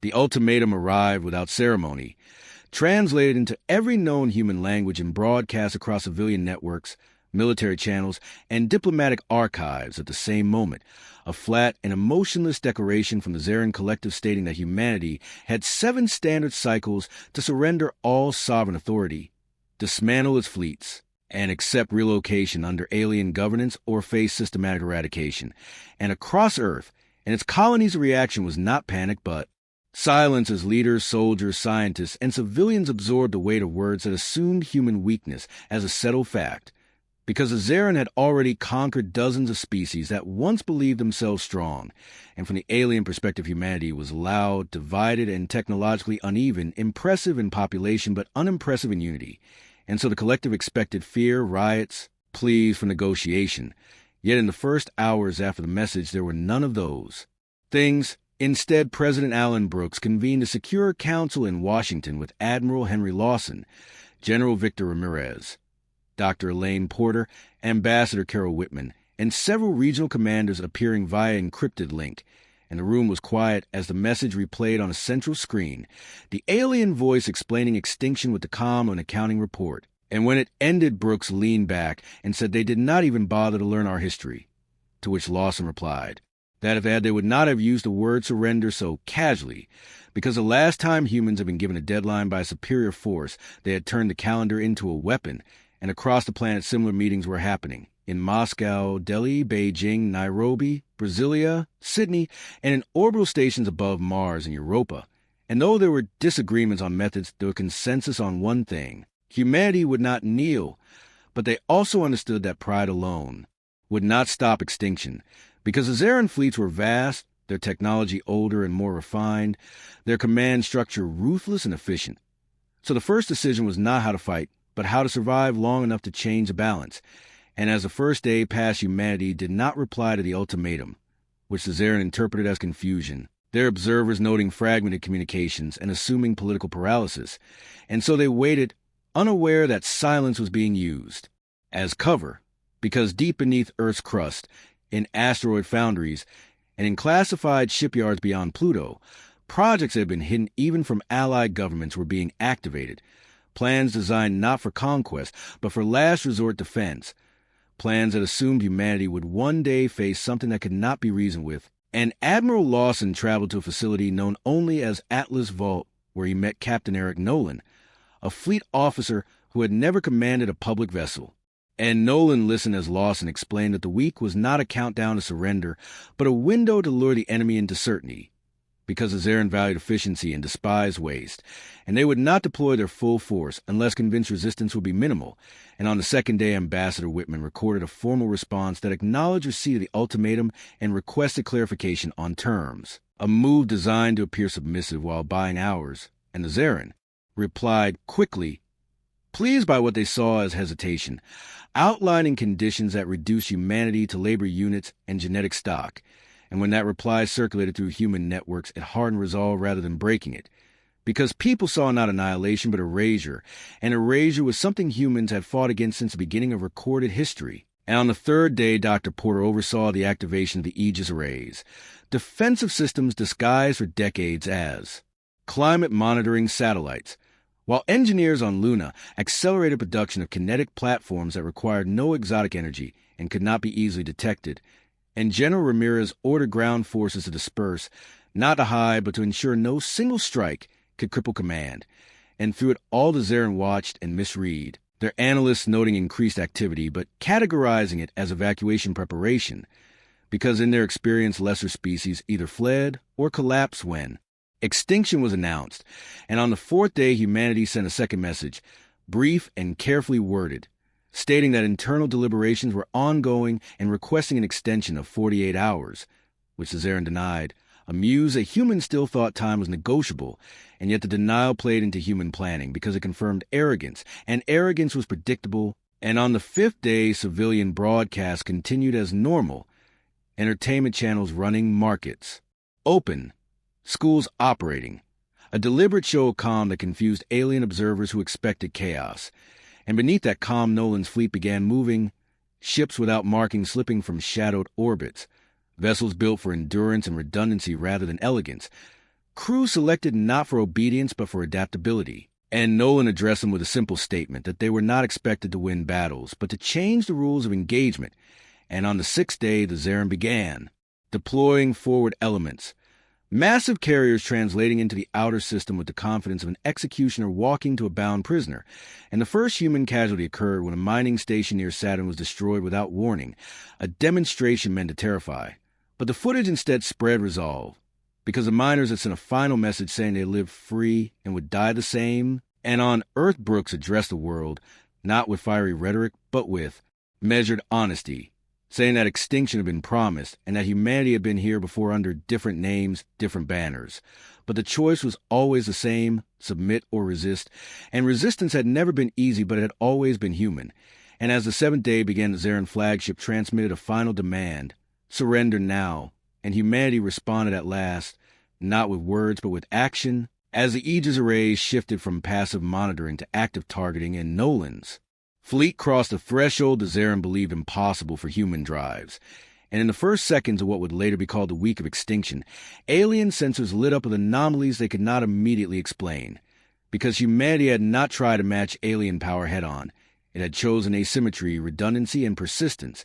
The ultimatum arrived without ceremony, translated into every known human language and broadcast across civilian networks, military channels, and diplomatic archives at the same moment. A flat and emotionless declaration from the Xarun Collective stating that humanity had 7 standard cycles to surrender all sovereign authority, dismantle its fleets, and accept relocation under alien governance or face systematic eradication. And across Earth, and its colonies' reaction was not panic, but silence as leaders, soldiers, scientists, and civilians absorbed the weight of words that assumed human weakness as a settled fact. Because the Xarun had already conquered dozens of species that once believed themselves strong, and from the alien perspective humanity was loud, divided, and technologically uneven, impressive in population but unimpressive in unity. And so the collective expected fear, riots, pleas for negotiation. Yet in the first hours after the message, there were none of those things. Instead, President Alan Brooks convened a secure council in Washington with Admiral Henry Lawson, General Victor Ramirez, Dr. Elaine Porter, Ambassador Carol Whitman, and several regional commanders appearing via encrypted link. And the room was quiet as the message replayed on a central screen, the alien voice explaining extinction with the calm of an accounting report. And when it ended, Brooks leaned back and said they did not even bother to learn our history. To which Lawson replied that if they would not have used the word surrender so casually, because the last time humans had been given a deadline by a superior force, they had turned the calendar into a weapon, and across the planet similar meetings were happening. In Moscow, Delhi, Beijing, Nairobi, Brasilia, Sydney, and in orbital stations above Mars and Europa. And though there were disagreements on methods, there was consensus on one thing. Humanity would not kneel, but they also understood that pride alone would not stop extinction, because the Xarun fleets were vast, their technology older and more refined, their command structure ruthless and efficient. So the first decision was not how to fight, but how to survive long enough to change the balance. And as the first day passed, humanity did not reply to the ultimatum, which the Xarun interpreted as confusion, their observers noting fragmented communications and assuming political paralysis. And so they waited, unaware that silence was being used as cover, because deep beneath Earth's crust, in asteroid foundries, and in classified shipyards beyond Pluto, projects that had been hidden even from allied governments were being activated. Plans designed not for conquest, but for last resort defense. Plans that assumed humanity would one day face something that could not be reasoned with. And Admiral Lawson traveled to a facility known only as Atlas Vault, where he met Captain Eric Nolan, a fleet officer who had never commanded a public vessel. And Nolan listened as Lawson explained that the week was not a countdown to surrender, but a window to lure the enemy into certainty, because the Xarun valued efficiency and despised waste, and they would not deploy their full force unless convinced resistance would be minimal. And on the second day, Ambassador Whitman recorded a formal response that acknowledged receipt of the ultimatum and requested clarification on terms, a move designed to appear submissive while buying hours. And the Xarun replied quickly, pleased by what they saw as hesitation, outlining conditions that reduced humanity to labor units and genetic stock. And when that reply circulated through human networks, it hardened resolve rather than breaking it. Because people saw not annihilation, but erasure. And erasure was something humans had fought against since the beginning of recorded history. And on the third day, Dr. Porter oversaw the activation of the Aegis arrays, defensive systems disguised for decades as climate monitoring satellites, while engineers on Luna accelerated production of kinetic platforms that required no exotic energy and could not be easily detected. And General Ramirez ordered ground forces to disperse, not to hide, but to ensure no single strike could cripple command. And through it all, the Xarun watched and misread, their analysts noting increased activity, but categorizing it as evacuation preparation, because in their experience, lesser species either fled or collapsed when extinction was announced. And on the fourth day, humanity sent a second message, brief and carefully worded, stating that internal deliberations were ongoing and requesting an extension of 48 hours, which the Xarun denied, amused that humans still thought time was negotiable, and yet the denial played into human planning because it confirmed arrogance, and arrogance was predictable. And on the fifth day, civilian broadcasts continued as normal, entertainment channels running, markets open, schools operating, a deliberate show of calm that confused alien observers who expected chaos. And beneath that calm, Nolan's fleet began moving, ships without markings slipping from shadowed orbits, vessels built for endurance and redundancy rather than elegance, Crew selected not for obedience but for adaptability. And Nolan addressed them with a simple statement that they were not expected to win battles, but to change the rules of engagement. And on the sixth day, the Xarun began deploying forward elements. Massive carriers translating into the outer system with the confidence of an executioner walking to a bound prisoner. And the first human casualty occurred when a mining station near Saturn was destroyed without warning, a demonstration meant to terrify. But the footage instead spread resolve, because the miners had sent a final message saying they lived free and would die the same. And on Earth, Brooks addressed the world, not with fiery rhetoric, but with measured honesty, saying that extinction had been promised and that humanity had been here before under different names, different banners. But the choice was always the same, submit or resist, and resistance had never been easy, but it had always been human. And as the seventh day began, the Xarun flagship transmitted a final demand, surrender now, and humanity responded at last, not with words but with action, as the Aegis arrays shifted from passive monitoring to active targeting, and Nolan's fleet crossed a threshold the Xarun believed impossible for human drives. And in the first seconds of what would later be called the week of extinction, alien sensors lit up with anomalies they could not immediately explain. Because humanity had not tried to match alien power head-on. It had chosen asymmetry, redundancy, and persistence.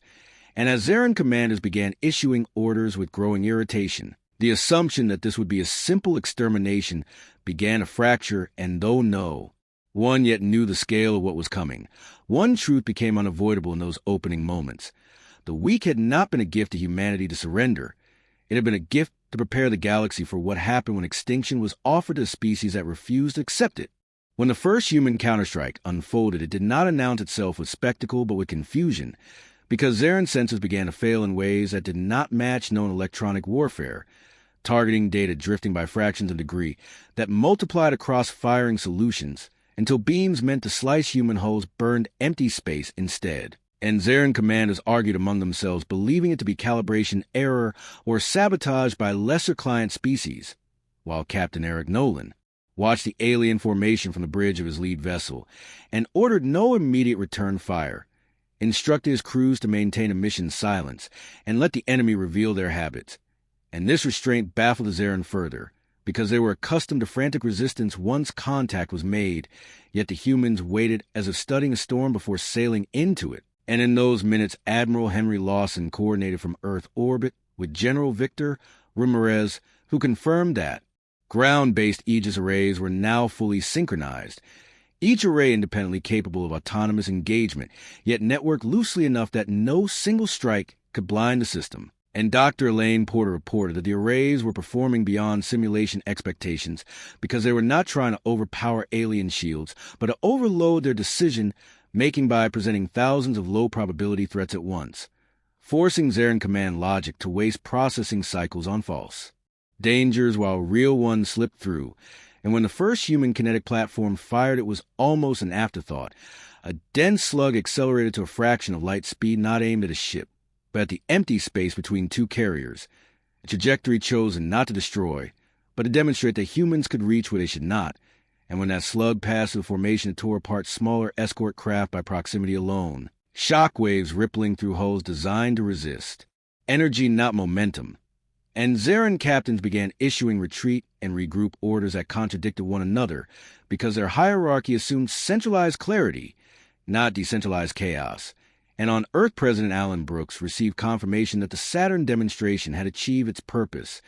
And as Xarun commanders began issuing orders with growing irritation, the assumption that this would be a simple extermination began to fracture, and though one yet knew the scale of what was coming, one truth became unavoidable in those opening moments. The week had not been a gift to humanity to surrender. It had been a gift to prepare the galaxy for what happened when extinction was offered to a species that refused to accept it. When the first human counterstrike unfolded, it did not announce itself with spectacle but with confusion, because Xarun sensors began to fail in ways that did not match known electronic warfare, targeting data drifting by fractions of a degree that multiplied across firing solutions until beams meant to slice human hulls burned empty space instead. And Xarun commanders argued among themselves, believing it to be calibration error or sabotage by lesser client species, while Captain Eric Nolan watched the alien formation from the bridge of his lead vessel and ordered no immediate return fire, instructed his crews to maintain a mission silence and let the enemy reveal their habits. And this restraint baffled the Xarun further, because they were accustomed to frantic resistance once contact was made, yet the humans waited as if studying a storm before sailing into it. And in those minutes, Admiral Henry Lawson coordinated from Earth orbit with General Victor Ramirez, who confirmed that ground-based Aegis arrays were now fully synchronized, each array independently capable of autonomous engagement, yet networked loosely enough that no single strike could blind the system. And Dr. Elaine Porter reported that the arrays were performing beyond simulation expectations because they were not trying to overpower alien shields, but to overload their decision-making by presenting thousands of low-probability threats at once, forcing Xarun command logic to waste processing cycles on false dangers while real ones slipped through. And when the first human kinetic platform fired, it was almost an afterthought. A dense slug accelerated to a fraction of light speed, not aimed at a ship, but at the empty space between two carriers, a trajectory chosen not to destroy, but to demonstrate that humans could reach where they should not. And when that slug passed the formation, it tore apart smaller escort craft by proximity alone, shockwaves rippling through hulls designed to resist. Energy, not momentum. And Xarun captains began issuing retreat and regroup orders that contradicted one another, because their hierarchy assumed centralized clarity, not decentralized chaos. And on Earth, President Alan Brooks received confirmation that the Saturn demonstration had achieved its purpose.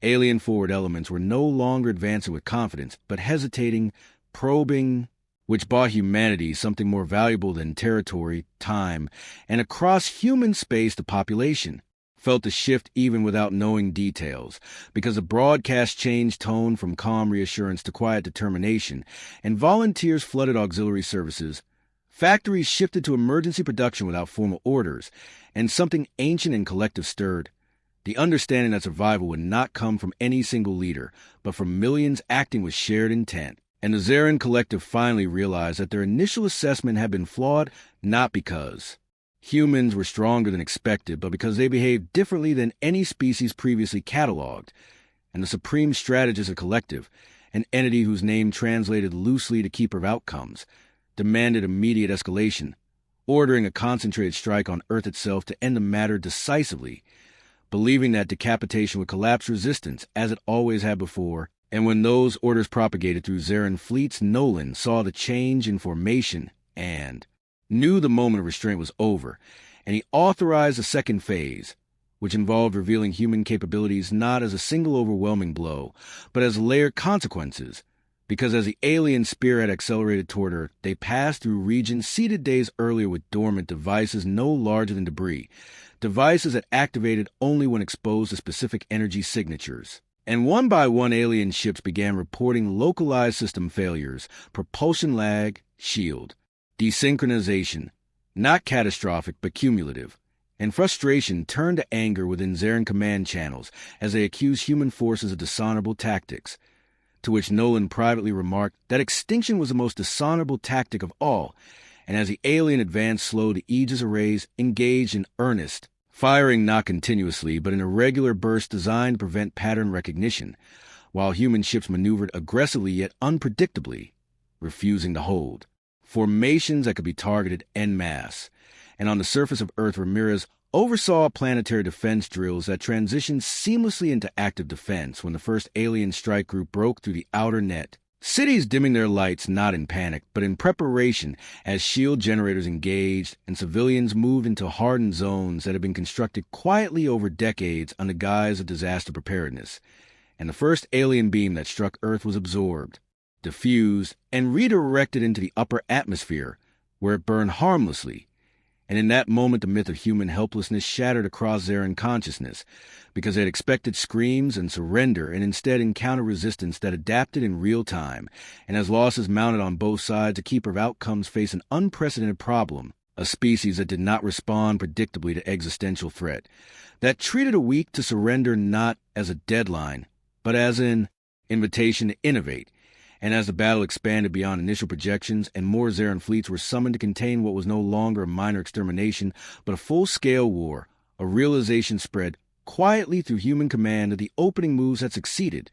Alien forward elements were no longer advancing with confidence, but hesitating, probing, which bought humanity something more valuable than territory, time, and across human space the population felt the shift even without knowing details, because the broadcast changed tone from calm reassurance to quiet determination, and volunteers flooded auxiliary services. Factories shifted to emergency production without formal orders, and something ancient and collective stirred. The understanding that survival would not come from any single leader, but from millions acting with shared intent. And the Xarun Collective finally realized that their initial assessment had been flawed, not because humans were stronger than expected, but because they behaved differently than any species previously cataloged. And the supreme strategist of Collective, an entity whose name translated loosely to keeper of outcomes, demanded immediate escalation, ordering a concentrated strike on Earth itself to end the matter decisively, believing that decapitation would collapse resistance, as it always had before, And when those orders propagated through Xarun fleets, Nolan saw the change in formation and knew the moment of restraint was over, and he authorized a second phase, which involved revealing human capabilities not as a single overwhelming blow, but as layered consequences, because as the alien spear had accelerated toward Earth, they passed through regions seeded days earlier with dormant devices no larger than debris, devices that activated only when exposed to specific energy signatures. And one by one alien ships began reporting localized system failures, propulsion lag, shield, desynchronization, not catastrophic but cumulative, and frustration turned to anger within Xarun command channels as they accused human forces of dishonorable tactics, to which Nolan privately remarked that extinction was the most dishonorable tactic of all, and as the alien advanced slow, the Aegis arrays engaged in earnest, firing not continuously but in irregular bursts designed to prevent pattern recognition, while human ships maneuvered aggressively yet unpredictably, refusing to hold. Formations that could be targeted en masse, and on the surface of Earth, Ramirez oversaw planetary defense drills that transitioned seamlessly into active defense when the first alien strike group broke through the outer net. Cities dimming their lights not in panic, but in preparation as shield generators engaged and civilians moved into hardened zones that had been constructed quietly over decades under guise of disaster preparedness. And the first alien beam that struck Earth was absorbed, diffused, and redirected into the upper atmosphere, where it burned harmlessly. And in that moment, the myth of human helplessness shattered across Xarun consciousness, because they had expected screams and surrender and instead encountered resistance that adapted in real time, and as losses mounted on both sides, the keeper of outcomes faced an unprecedented problem, a species that did not respond predictably to existential threat, that treated a weak to surrender not as a deadline, but as an invitation to innovate. And as the battle expanded beyond initial projections and more Xarun fleets were summoned to contain what was no longer a minor extermination, but a full-scale war, a realization spread quietly through human command that the opening moves had succeeded.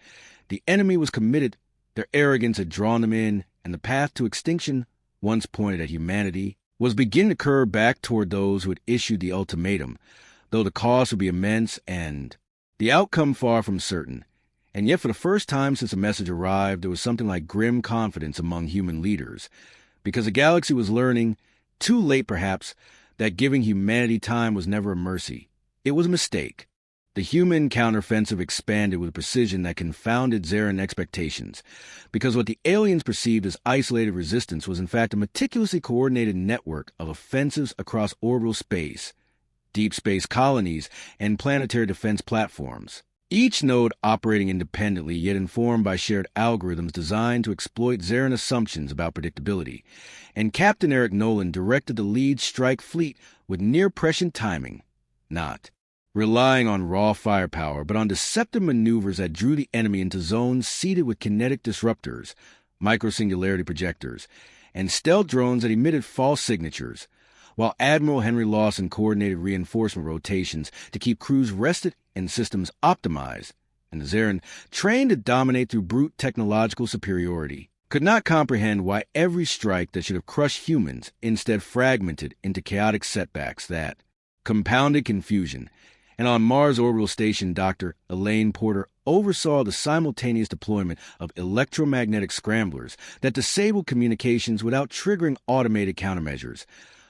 The enemy was committed, their arrogance had drawn them in, and the path to extinction, once pointed at humanity, was beginning to curve back toward those who had issued the ultimatum, though the cost would be immense and the outcome far from certain. And yet for the first time since the message arrived, there was something like grim confidence among human leaders, because the galaxy was learning, too late perhaps, that giving humanity time was never a mercy. It was a mistake. The human counteroffensive expanded with a precision that confounded Xarun expectations, because what the aliens perceived as isolated resistance was in fact a meticulously coordinated network of offensives across orbital space, deep space colonies, and planetary defense platforms. Each node operating independently, yet informed by shared algorithms designed to exploit Xarun assumptions about predictability. And Captain Eric Nolan directed the lead strike fleet with near-prescient timing, not relying on raw firepower, but on deceptive maneuvers that drew the enemy into zones seeded with kinetic disruptors, microsingularity projectors, and stealth drones that emitted false signatures, while Admiral Henry Lawson coordinated reinforcement rotations to keep crews rested and systems optimized, and the Xarun, trained to dominate through brute technological superiority, could not comprehend why every strike that should have crushed humans instead fragmented into chaotic setbacks that compounded confusion. And on Mars Orbital Station, Dr. Elaine Porter oversaw the simultaneous deployment of electromagnetic scramblers that disabled communications without triggering automated countermeasures,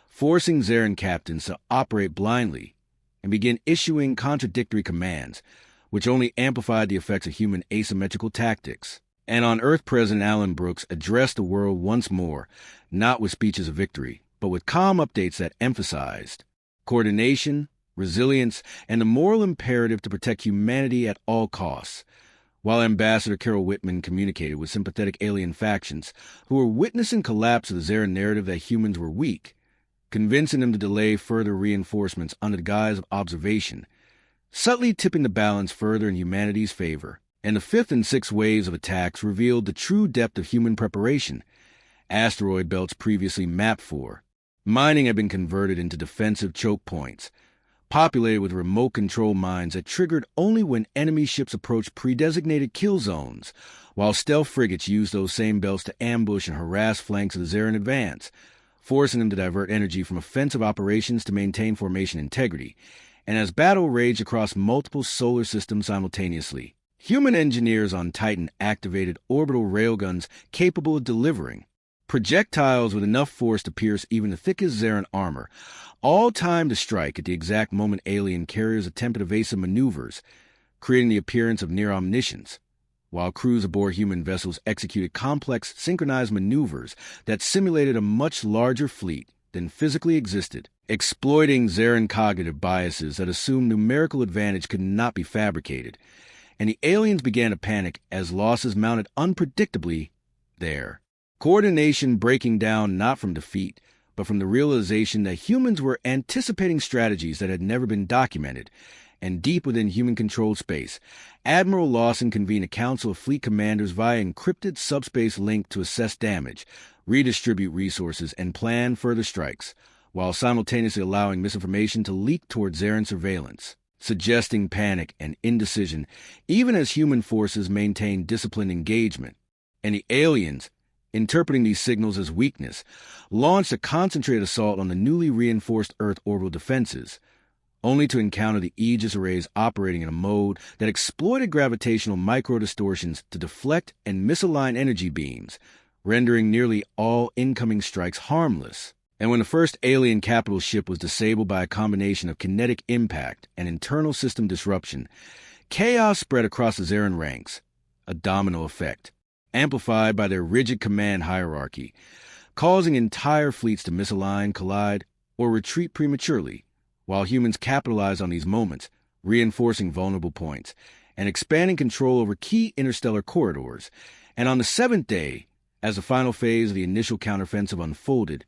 forcing Xarun captains to operate blindly and begin issuing contradictory commands, which only amplified the effects of human asymmetrical tactics. And on Earth, President Alan Brooks addressed the world once more, not with speeches of victory, but with calm updates that emphasized coordination, resilience, and the moral imperative to protect humanity at all costs, while Ambassador Carol Whitman communicated with sympathetic alien factions who were witnessing collapse of the Xarun narrative that humans were weak, convincing them to delay further reinforcements under the guise of observation, subtly tipping the balance further in humanity's favor. And the fifth and sixth waves of attacks revealed the true depth of human preparation, asteroid belts previously mapped for. Mining had been converted into defensive choke points, populated with remote control mines that triggered only when enemy ships approached pre-designated kill zones, while stealth frigates used those same belts to ambush and harass flanks of the Xarun advance, forcing them to divert energy from offensive operations to maintain formation integrity, and as battle raged across multiple solar systems simultaneously, Human engineers on Titan activated orbital railguns capable of delivering projectiles with enough force to pierce even the thickest Xarun armor, all timed to strike at the exact moment alien carriers attempted evasive maneuvers, creating the appearance of near omniscience, while crews aboard human vessels executed complex, synchronized maneuvers that simulated a much larger fleet than physically existed, exploiting Xarun cognitive biases that assumed numerical advantage could not be fabricated, and the aliens began to panic as losses mounted unpredictably there. Coordination breaking down not from defeat, but from the realization that humans were anticipating strategies that had never been documented, and deep within human-controlled space, Admiral Lawson convened a council of fleet commanders via encrypted subspace link to assess damage, redistribute resources, and plan further strikes, while simultaneously allowing misinformation to leak toward Xarun surveillance, suggesting panic and indecision, even as human forces maintained disciplined engagement. And the aliens, interpreting these signals as weakness, launched a concentrated assault on the newly reinforced Earth orbital defenses, only to encounter the Aegis arrays operating in a mode that exploited gravitational microdistortions to deflect and misalign energy beams, rendering nearly all incoming strikes harmless. And when the first alien capital ship was disabled by a combination of kinetic impact and internal system disruption, chaos spread across the Xarun ranks, a domino effect, amplified by their rigid command hierarchy, causing entire fleets to misalign, collide, or retreat prematurely, while humans capitalized on these moments, reinforcing vulnerable points, and expanding control over key interstellar corridors. And on the seventh day, as the final phase of the initial counteroffensive unfolded,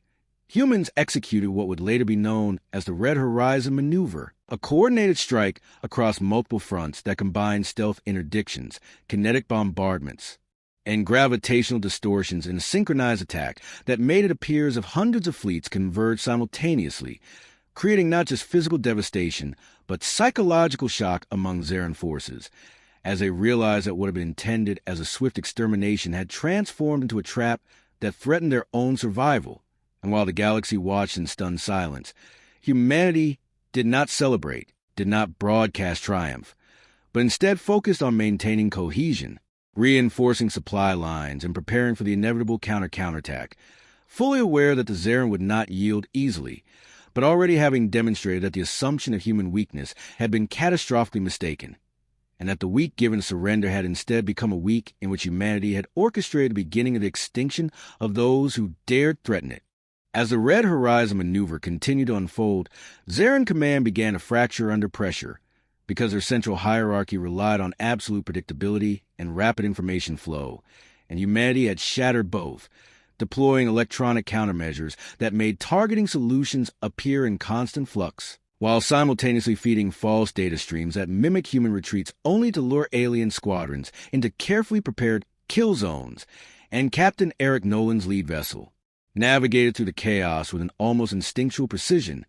humans executed what would later be known as the Red Horizon Maneuver, a coordinated strike across multiple fronts that combined stealth interdictions, kinetic bombardments, and gravitational distortions in a synchronized attack that made it appear as if hundreds of fleets converged simultaneously, creating not just physical devastation, but psychological shock among Xarun forces, as they realized that what had been intended as a swift extermination had transformed into a trap that threatened their own survival. And while the galaxy watched in stunned silence, humanity did not celebrate, did not broadcast triumph, but instead focused on maintaining cohesion, reinforcing supply lines, and preparing for the inevitable counterattack, fully aware that the Xarun would not yield easily, but already having demonstrated that the assumption of human weakness had been catastrophically mistaken, and that the week given surrender had instead become a week in which humanity had orchestrated the beginning of the extinction of those who dared threaten it. As the Red Horizon Maneuver continued to unfold, Xarun Command began to fracture under pressure, because their central hierarchy relied on absolute predictability and rapid information flow, and humanity had shattered both, deploying electronic countermeasures that made targeting solutions appear in constant flux, while simultaneously feeding false data streams that mimic human retreats only to lure alien squadrons into carefully prepared kill zones. And Captain Eric Nolan's lead vessel navigated through the chaos with an almost instinctual precision,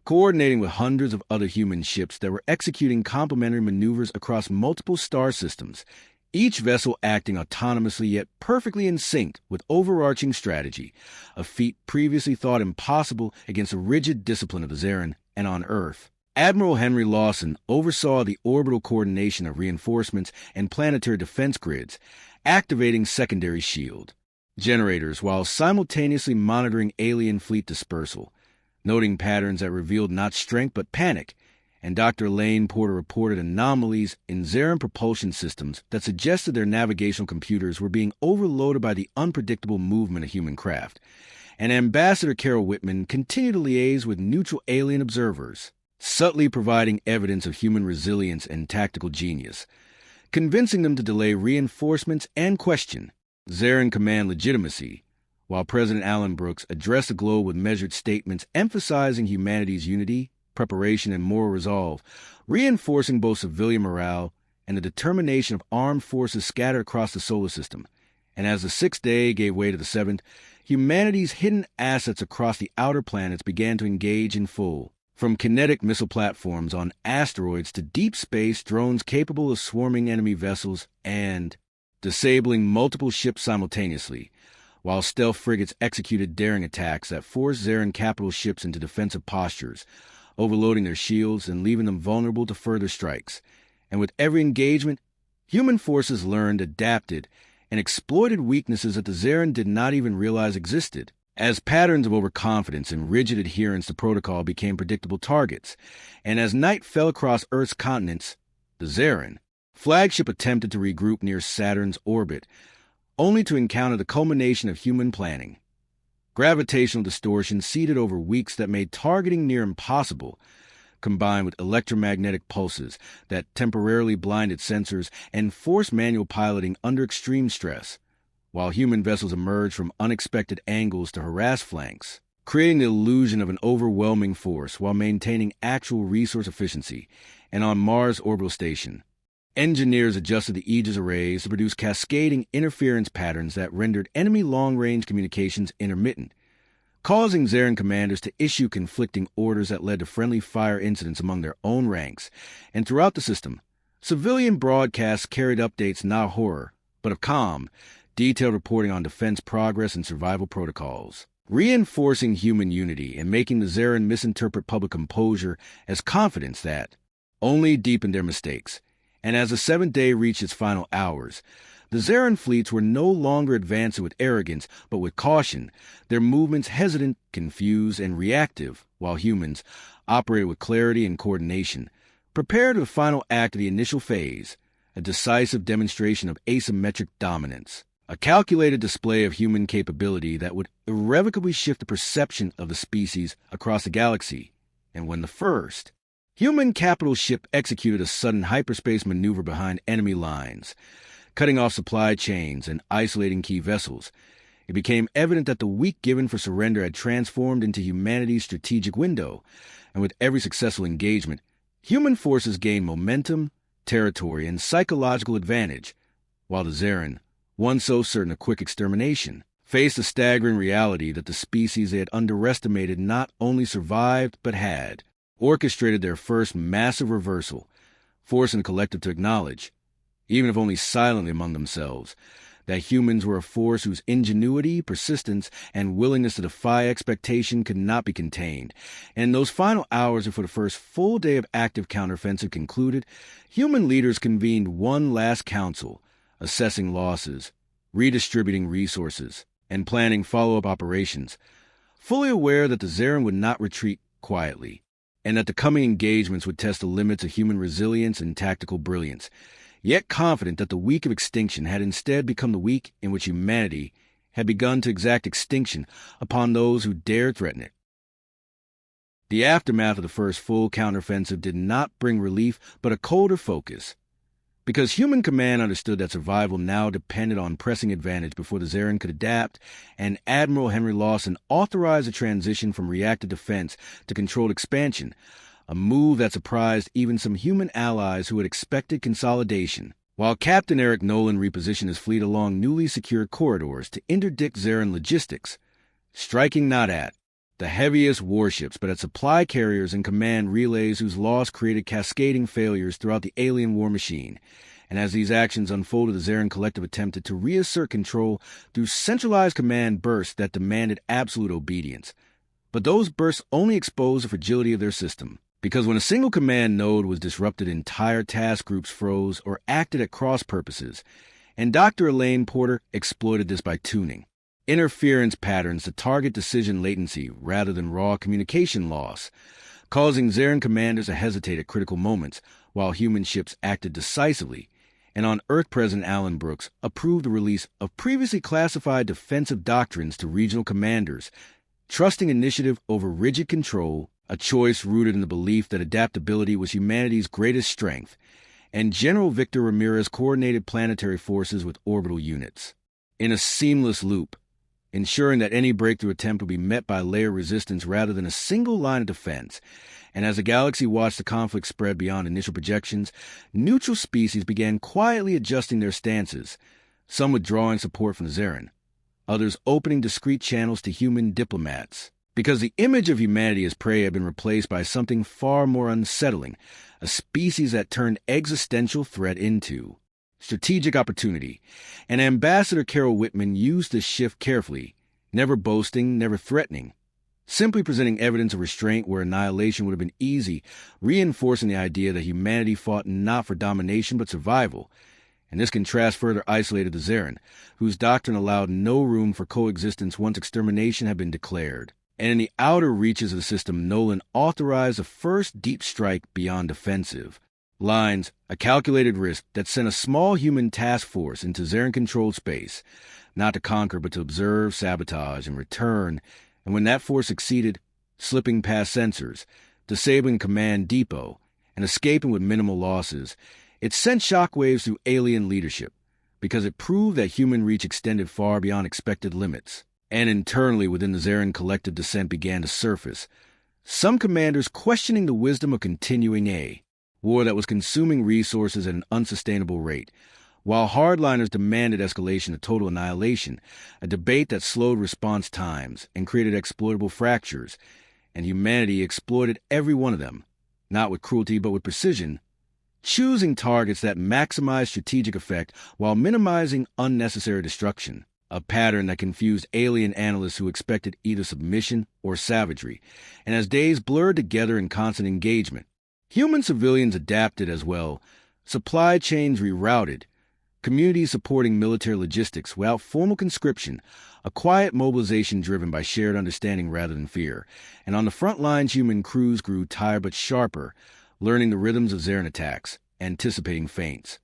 coordinating with hundreds of other human ships that were executing complementary maneuvers across multiple star systems, each vessel acting autonomously yet perfectly in sync with overarching strategy, a feat previously thought impossible against the rigid discipline of the Xarun and on Earth. Admiral Henry Lawson oversaw the orbital coordination of reinforcements and planetary defense grids, activating secondary shield generators while simultaneously monitoring alien fleet dispersal, noting patterns that revealed not strength but panic, and Dr. Elaine Porter reported anomalies in Xarun propulsion systems that suggested their navigational computers were being overloaded by the unpredictable movement of human craft. And Ambassador Carol Whitman continued to liaise with neutral alien observers, subtly providing evidence of human resilience and tactical genius, convincing them to delay reinforcements and question Xarun command legitimacy, while President Alan Brooks addressed the globe with measured statements emphasizing humanity's unity, preparation, and moral resolve, reinforcing both civilian morale and the determination of armed forces scattered across the solar system. And as the sixth day gave way to the seventh, humanity's hidden assets across the outer planets began to engage in full, from kinetic missile platforms on asteroids to deep space drones capable of swarming enemy vessels and disabling multiple ships simultaneously, while stealth frigates executed daring attacks that forced Xarun capital ships into defensive postures, overloading their shields and leaving them vulnerable to further strikes. And with every engagement, Human forces learned, adapted, and exploited weaknesses that the Xarun did not even realize existed. As patterns of overconfidence and rigid adherence to protocol became predictable targets, and as night fell across Earth's continents, the Xarun flagship attempted to regroup near Saturn's orbit, only to encounter the culmination of human planning. Gravitational distortion seeded over weeks that made targeting near impossible, combined with electromagnetic pulses that temporarily blinded sensors and forced manual piloting under extreme stress, while human vessels emerged from unexpected angles to harass flanks, creating the illusion of an overwhelming force while maintaining actual resource efficiency. And on Mars' orbital station, engineers adjusted the Aegis arrays to produce cascading interference patterns that rendered enemy long-range communications intermittent, causing Xarun commanders to issue conflicting orders that led to friendly fire incidents among their own ranks. And throughout the system, civilian broadcasts carried updates not of horror, but of calm, detailed reporting on defense progress and survival protocols, reinforcing human unity and making the Xarun misinterpret public composure as confidence that only deepened their mistakes. And as the seventh day reached its final hours, the Xarun fleets were no longer advancing with arrogance, but with caution, their movements hesitant, confused, and reactive, while humans operated with clarity and coordination, prepared for the final act of the initial phase, a decisive demonstration of asymmetric dominance, a calculated display of human capability that would irrevocably shift the perception of the species across the galaxy. And when the first human capital ship executed a sudden hyperspace maneuver behind enemy lines, cutting off supply chains and isolating key vessels, it became evident that the week given for surrender had transformed into humanity's strategic window, and with every successful engagement, human forces gained momentum, territory, and psychological advantage, while the Xarun, once so certain of quick extermination, faced the staggering reality that the species they had underestimated not only survived but had orchestrated their first massive reversal, forcing the collective to acknowledge, even if only silently among themselves, that humans were a force whose ingenuity, persistence, and willingness to defy expectation could not be contained. And in those final hours before the first full day of active counteroffensive concluded, human leaders convened one last council, assessing losses, redistributing resources, and planning follow-up operations, fully aware that the Xarun would not retreat quietly, and that the coming engagements would test the limits of human resilience and tactical brilliance, yet confident that the week of extinction had instead become the week in which humanity had begun to exact extinction upon those who dared threaten it. The aftermath of the first full counteroffensive did not bring relief, but a colder focus, because human command understood that survival now depended on pressing advantage before the Xarun could adapt, and Admiral Henry Lawson authorized a transition from reactive defense to controlled expansion, a move that surprised even some human allies who had expected consolidation, while Captain Eric Nolan repositioned his fleet along newly secured corridors to interdict Xarun logistics, striking not at the heaviest warships, but at supply carriers and command relays whose loss created cascading failures throughout the alien war machine. And as these actions unfolded, the Xarun Collective attempted to reassert control through centralized command bursts that demanded absolute obedience. But those bursts only exposed the fragility of their system, because when a single command node was disrupted, entire task groups froze or acted at cross purposes, and Dr. Elaine Porter exploited this by tuning interference patterns to target decision latency rather than raw communication loss, causing Xarun commanders to hesitate at critical moments, while human ships acted decisively. And on Earth, President Alan Brooks approved the release of previously classified defensive doctrines to regional commanders, trusting initiative over rigid control, a choice rooted in the belief that adaptability was humanity's greatest strength. And General Victor Ramirez coordinated planetary forces with orbital units in a seamless loop, ensuring that any breakthrough attempt would be met by layer resistance rather than a single line of defense. And as the galaxy watched the conflict spread beyond initial projections, neutral species began quietly adjusting their stances, some withdrawing support from the Xarun, others opening discreet channels to human diplomats, because the image of humanity as prey had been replaced by something far more unsettling, a species that turned existential threat into strategic opportunity. And Ambassador Carol Whitman used this shift carefully, never boasting, never threatening, simply presenting evidence of restraint where annihilation would have been easy, reinforcing the idea that humanity fought not for domination but survival. and this contrast further isolated the Xarun, whose doctrine allowed no room for coexistence once extermination had been declared. And in the outer reaches of the system, Nolan authorized the first deep strike beyond defensive. Lines, a calculated risk that sent a small human task force into Xarun-controlled space, not to conquer but to observe, sabotage, and return, and when that force succeeded, slipping past sensors, disabling command depot, and escaping with minimal losses, it sent shockwaves through alien leadership, because it proved that human reach extended far beyond expected limits. And internally within the Xarun Collective, dissent began to surface, some commanders questioning the wisdom of continuing a war that was consuming resources at an unsustainable rate, while hardliners demanded escalation to total annihilation, a debate that slowed response times and created exploitable fractures, and humanity exploited every one of them, not with cruelty but with precision, choosing targets that maximize strategic effect while minimizing unnecessary destruction, a pattern that confused alien analysts who expected either submission or savagery. And as days blurred together in constant engagement, human civilians adapted as well, supply chains rerouted, communities supporting military logistics without formal conscription, a quiet mobilization driven by shared understanding rather than fear. And on the front lines, human crews grew tired but sharper, learning the rhythms of Xarun attacks, anticipating feints,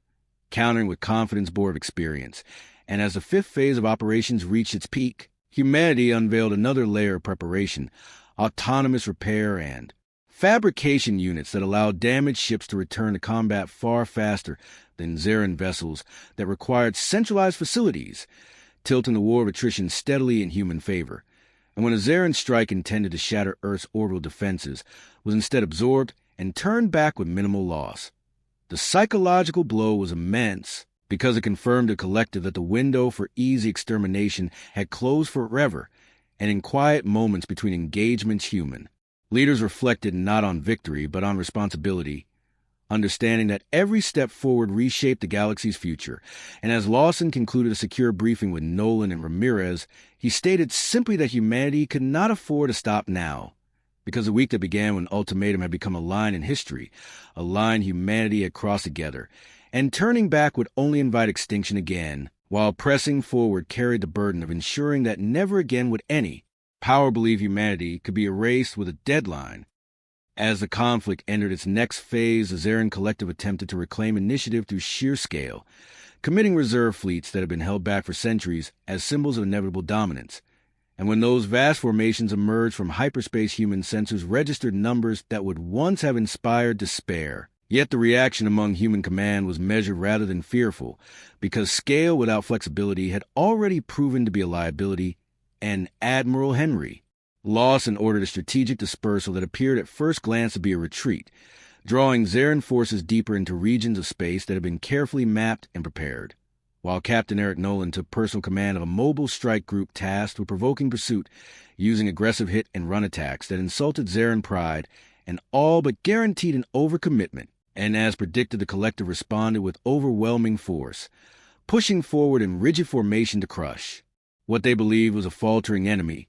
countering with confidence born of experience. And as the fifth phase of operations reached its peak, humanity unveiled another layer of preparation, autonomous repair and fabrication units that allowed damaged ships to return to combat far faster than Xarun vessels that required centralized facilities, tilting the war of attrition steadily in human favor. And when a Xarun strike intended to shatter Earth's orbital defenses was instead absorbed and turned back with minimal loss, the psychological blow was immense, because it confirmed to the collective that the window for easy extermination had closed forever, and in quiet moments between engagements human leaders reflected not on victory but on responsibility, understanding that every step forward reshaped the galaxy's future. And as Lawson concluded a secure briefing with Nolan and Ramirez, he stated simply that humanity could not afford to stop now, because the week that began when ultimatum had become a line in history, a line humanity had crossed together, and turning back would only invite extinction again, while pressing forward carried the burden of ensuring that never again would any power believe humanity could be erased with a deadline. As the conflict entered its next phase, the Xarun Collective attempted to reclaim initiative through sheer scale, committing reserve fleets that had been held back for centuries as symbols of inevitable dominance. And when those vast formations emerged from hyperspace, human sensors registered numbers that would once have inspired despair. Yet the reaction among human command was measured rather than fearful, because scale without flexibility had already proven to be a liability, and Admiral Henry Lawson ordered a strategic dispersal that appeared at first glance to be a retreat, drawing Xarun forces deeper into regions of space that had been carefully mapped and prepared, while Captain Eric Nolan took personal command of a mobile strike group tasked with provoking pursuit using aggressive hit-and-run attacks that insulted Xarun pride and all but guaranteed an overcommitment. And as predicted, the collective responded with overwhelming force, pushing forward in rigid formation to crush what they believed was a faltering enemy,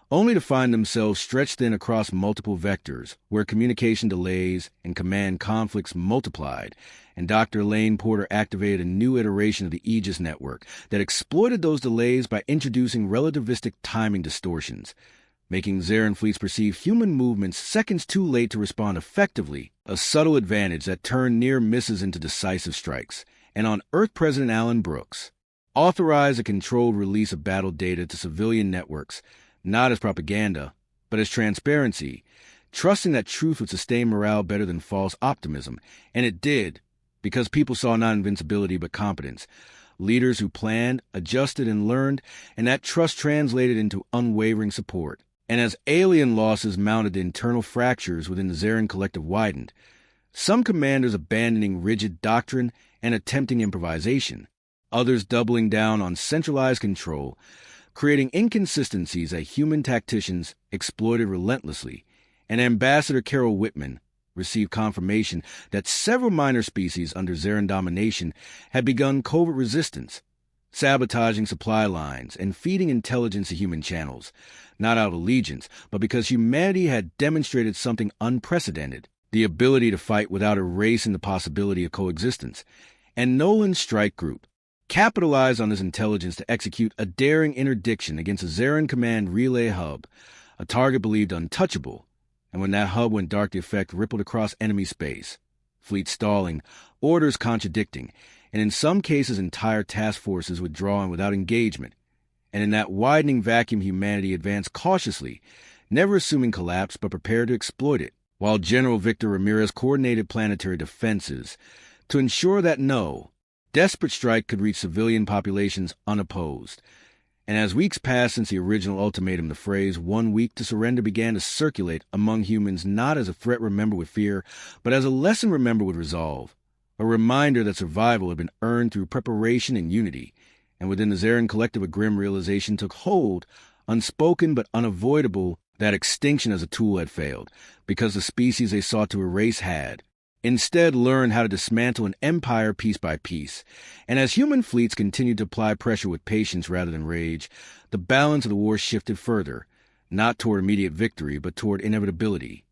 only to find themselves stretched thin across multiple vectors, where communication delays and command conflicts multiplied, and Dr. Elaine Porter activated a new iteration of the Aegis network that exploited those delays by introducing relativistic timing distortions, making Xarun fleets perceive human movements seconds too late to respond effectively, a subtle advantage that turned near misses into decisive strikes. And on Earth, President Alan Brooks authorized a controlled release of battle data to civilian networks, not as propaganda, but as transparency, trusting that truth would sustain morale better than false optimism. And it did, because people saw not invincibility but competence, leaders who planned, adjusted, and learned, and that trust translated into unwavering support. And as alien losses mounted, the internal fractures within the Xarun Collective widened, some commanders abandoning rigid doctrine and attempting improvisation, others doubling down on centralized control, creating inconsistencies that human tacticians exploited relentlessly. And Ambassador Carol Whitman received confirmation that several minor species under Xarun domination had begun covert resistance, sabotaging supply lines and feeding intelligence to human channels, not out of allegiance, but because humanity had demonstrated something unprecedented, the ability to fight without erasing the possibility of coexistence. And Nolan's strike group capitalized on this intelligence to execute a daring interdiction against a Xarun Command relay hub, a target believed untouchable, and when that hub went dark, the effect rippled across enemy space, fleet stalling, orders contradicting, and in some cases entire task forces withdrawing without engagement. And in that widening vacuum, humanity advanced cautiously, never assuming collapse but prepared to exploit it, while General Victor Ramirez coordinated planetary defenses to ensure that no desperate strike could reach civilian populations unopposed. And as weeks passed since the original ultimatum, the phrase 1 week to surrender began to circulate among humans not as a threat remembered with fear, but as a lesson remembered with resolve, a reminder that survival had been earned through preparation and unity. And within the Xarun Collective, a grim realization took hold, unspoken but unavoidable, that extinction as a tool had failed, because the species they sought to erase had instead learned how to dismantle an empire piece by piece. And as human fleets continued to apply pressure with patience rather than rage, the balance of the war shifted further, not toward immediate victory, but toward inevitability.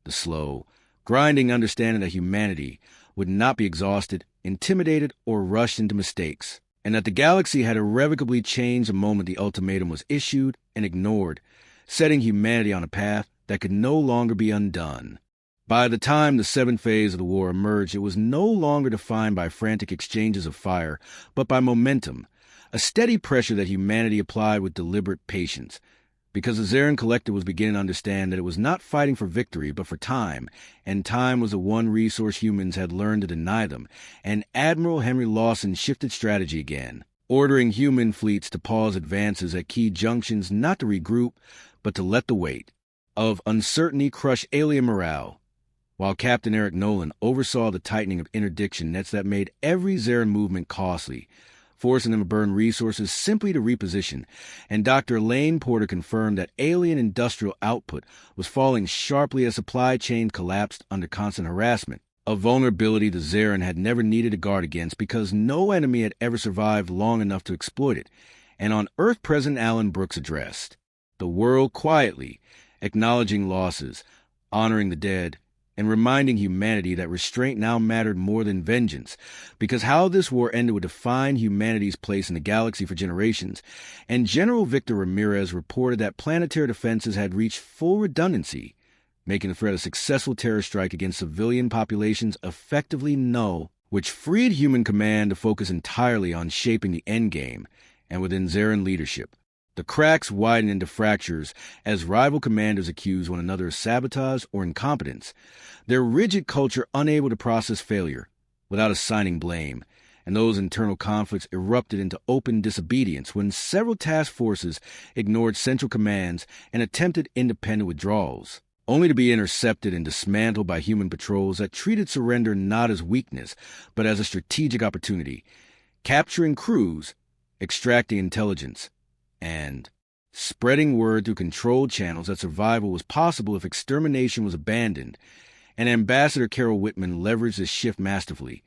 The slow, grinding understanding that humanity would not be exhausted, intimidated, or rushed into mistakes, and that the galaxy had irrevocably changed the moment the ultimatum was issued and ignored, setting humanity on a path that could no longer be undone. By the time the seventh phase of the war emerged, it was no longer defined by frantic exchanges of fire, but by momentum, a steady pressure that humanity applied with deliberate patience, because the Xarun Collective was beginning to understand that it was not fighting for victory, but for time, and time was the one resource humans had learned to deny them, and Admiral Henry Lawson shifted strategy again, ordering human fleets to pause advances at key junctions, not to regroup, but to let the weight of uncertainty crush alien morale, while Captain Eric Nolan oversaw the tightening of interdiction nets that made every Xarun movement costly, forcing them to burn resources simply to reposition, and Dr. Elaine Porter confirmed that alien industrial output was falling sharply as supply chains collapsed under constant harassment, a vulnerability the Xarun had never needed to guard against because no enemy had ever survived long enough to exploit it. And on Earth, President Alan Brooks addressed the world quietly, acknowledging losses, honoring the dead, and reminding humanity that restraint now mattered more than vengeance, because how this war ended would define humanity's place in the galaxy for generations. And General Victor Ramirez reported that planetary defenses had reached full redundancy, making the threat of successful terror strike against civilian populations effectively null, which freed human command to focus entirely on shaping the endgame. And within Xarun leadership, the cracks widened into fractures as rival commanders accused one another of sabotage or incompetence, their rigid culture unable to process failure without assigning blame, and those internal conflicts erupted into open disobedience when several task forces ignored central commands and attempted independent withdrawals, only to be intercepted and dismantled by human patrols that treated surrender not as weakness, but as a strategic opportunity, capturing crews, extracting intelligence, and spreading word through controlled channels that survival was possible if extermination was abandoned. And Ambassador Carol Whitman leveraged this shift masterfully,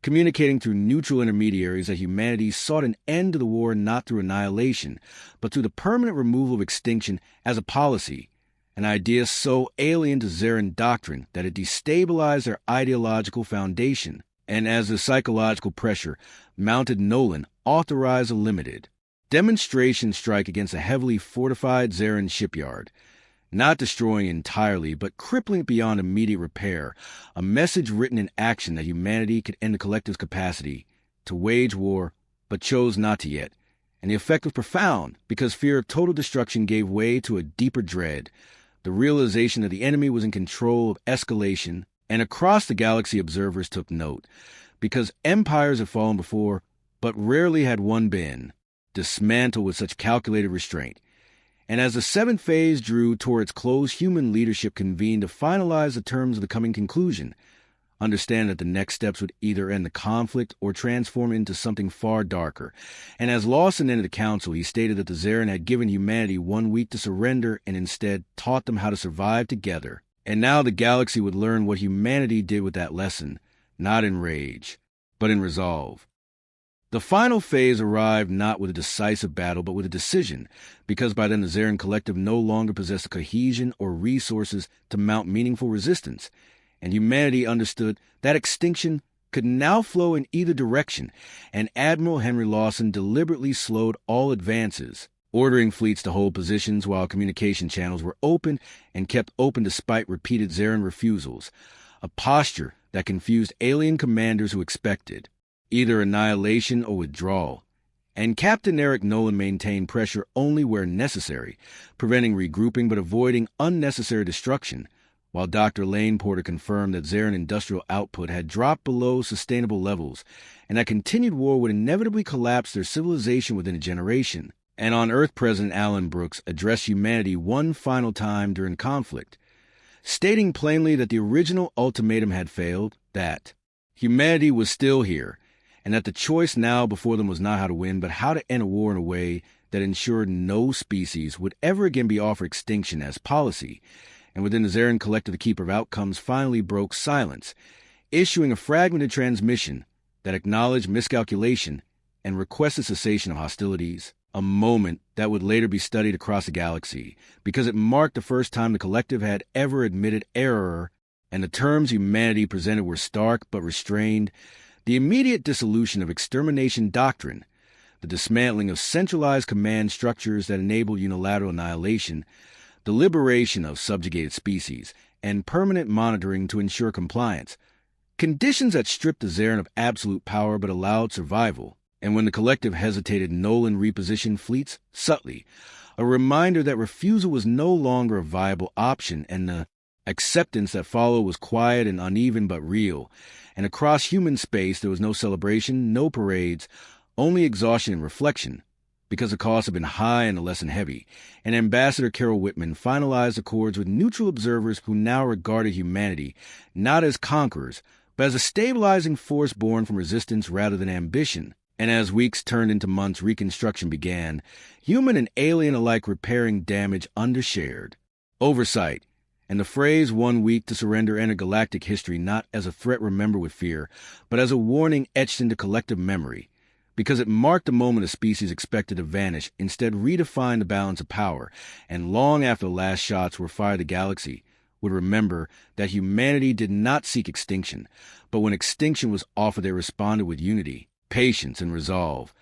communicating through neutral intermediaries that humanity sought an end to the war not through annihilation, but through the permanent removal of extinction as a policy, an idea so alien to Xarun doctrine that it destabilized their ideological foundation. And as the psychological pressure mounted, Nolan authorized a limited demonstration strike against a heavily fortified Xarun shipyard, not destroying entirely, but crippling it beyond immediate repair, a message written in action that humanity could end the collective's capacity to wage war, but chose not to yet. And the effect was profound, because fear of total destruction gave way to a deeper dread, the realization that the enemy was in control of escalation. And across the galaxy, observers took note, because empires had fallen before, but rarely had one been dismantled with such calculated restraint. And as the seventh phase drew toward its close, human leadership convened to finalize the terms of the coming conclusion, understand that the next steps would either end the conflict or transform it into something far darker. And as Lawson ended the council, he stated that the Xarun had given humanity 1 week to surrender and instead taught them how to survive together. And now the galaxy would learn what humanity did with that lesson, not in rage, but in resolve. The final phase arrived not with a decisive battle, but with a decision, because by then the Xarun Collective no longer possessed the cohesion or resources to mount meaningful resistance, and humanity understood that extinction could now flow in either direction, and Admiral Henry Lawson deliberately slowed all advances, ordering fleets to hold positions while communication channels were open and kept open despite repeated Xarun refusals, a posture that confused alien commanders who expected either annihilation or withdrawal. And Captain Eric Nolan maintained pressure only where necessary, preventing regrouping but avoiding unnecessary destruction, while Dr. Lane Porter confirmed that Xarun industrial output had dropped below sustainable levels, and that continued war would inevitably collapse their civilization within a generation. And on Earth, President Alan Brooks addressed humanity one final time during conflict, stating plainly that the original ultimatum had failed, that humanity was still here, and that the choice now before them was not how to win, but how to end a war in a way that ensured no species would ever again be offered extinction as policy. And within the Xarun Collective, the Keeper of Outcomes finally broke silence, issuing a fragmented transmission that acknowledged miscalculation and requested cessation of hostilities, a moment that would later be studied across the galaxy, because it marked the first time the Collective had ever admitted error, and the terms humanity presented were stark but restrained. The immediate dissolution of extermination doctrine, the dismantling of centralized command structures that enable unilateral annihilation, the liberation of subjugated species, and permanent monitoring to ensure compliance, conditions that stripped the Xarun of absolute power but allowed survival. And when the Collective hesitated, Nolan repositioned fleets subtly, a reminder that refusal was no longer a viable option, and the acceptance that followed was quiet and uneven but real. And across human space there was no celebration, no parades, only exhaustion and reflection, because the costs had been high and the lesson heavy. And Ambassador Carol Whitman finalized accords with neutral observers who now regarded humanity not as conquerors, but as a stabilizing force born from resistance rather than ambition. And as weeks turned into months, reconstruction began, human and alien alike repairing damage undershared. Oversight, and the phrase 1 week to surrender intergalactic history not as a threat remembered with fear, but as a warning etched into collective memory, because it marked the moment a species expected to vanish, instead redefined the balance of power, and long after the last shots were fired, the galaxy would remember that humanity did not seek extinction, but when extinction was offered they responded with unity, patience, and resolve,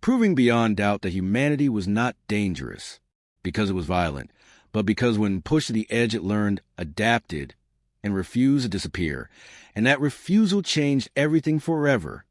proving beyond doubt that humanity was not dangerous because it was violent, but because when pushed to the edge it learned, adapted, and refused to disappear, and that refusal changed everything forever.